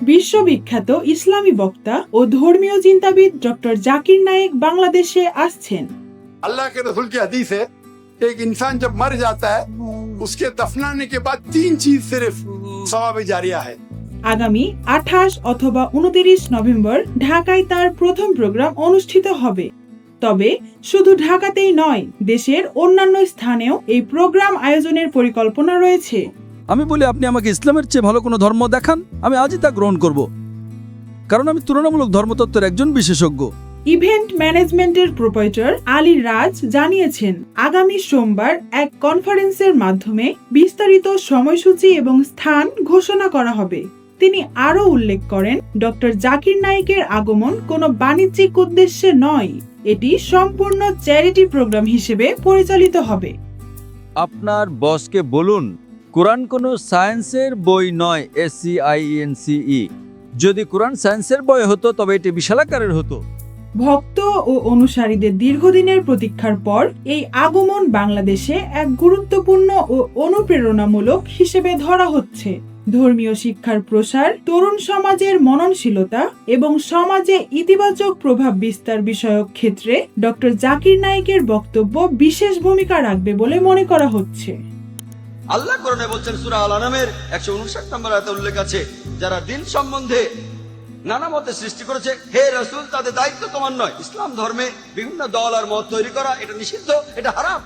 বিশ্ববিখ্যাত ইসলামী বক্তা ও ধর্মীয় চিন্তাবিদ ডক্টর জাকির নায়েক বাংলাদেশে আসছেন। अल्लाह के रसूल की हदीस है, एक इंसान जब मर जाता है उसके दफनाने के बाद 3 चीज सिर्फ सवाब जारिया है। আগামী 28 অথবা 29 নভেম্বর ঢাকায় তার প্রথম প্রোগ্রাম অনুষ্ঠিত হবে। তবে শুধু ঢাকাতেই নয়, দেশের অন্যান্য স্থানেও এই প্রোগ্রাম আয়োজনের পরিকল্পনা রয়েছে। আমি বলি, আপনি আমাকে ইসলামের চেয়ে ভালো কোনো ধর্ম দেখান, আমি আজই তা গ্রহণ করব, কারণ আমি তুলনামূলক ধর্মতত্ত্বের একজন বিশেষজ্ঞ। ইভেন্ট ম্যানেজমেন্টের প্রোপাইটর আলী রাজ জানিয়েছেন, আগামী সোমবার এক কনফারেন্সের মাধ্যমে বিস্তারিত সময়সূচি এবং স্থান ঘোষণা করা হবে। তিনি আরও উল্লেখ করেন, ডক্টর জাকির নায়েকের আগমন কোনো বাণিজ্যিক উদ্দেশ্যে নয়, এটি সম্পূর্ণ চ্যারিটি প্রোগ্রাম হিসেবে পরিচালিত হবে। আপনার বসকে বলুন, কোরআন কোনো সায়েন্সের বই নয়, SCIENCE। যদি কোরআন সায়েন্সের বই হতো তবে এটি বিশালাকারের হতো। ভক্ত ও অনুসারীদের দীর্ঘদিনের প্রতীক্ষার পর এই আগমন বাংলাদেশে এক গুরুত্বপূর্ণ ও অনুপ্রেরণামূলক হিসেবে ধরা হচ্ছে। ধর্মীয় শিক্ষার প্রসার, তরুণ সমাজের মননশীলতা এবং সমাজে ইতিবাচক প্রভাব বিস্তার বিষয়ক ক্ষেত্রে ডক্টর জাকির নায়েকের বক্তব্য বিশেষ ভূমিকা রাখবে বলে মনে করা হচ্ছে। আল্লাহ কোরআনে বলছেন, সূরা আল-আনামের 159 নম্বর আয়াতে উল্লেখ আছে, যারা দিন সম্বন্ধে নানা মতে সৃষ্টি করেছে, হে রাসূল, তাদের দায়িত্ব তোমার নয়। ইসলাম ধর্মে বিভিন্ন দল আর মত তৈরি করা এটা নিষিদ্ধ, এটা হারাম।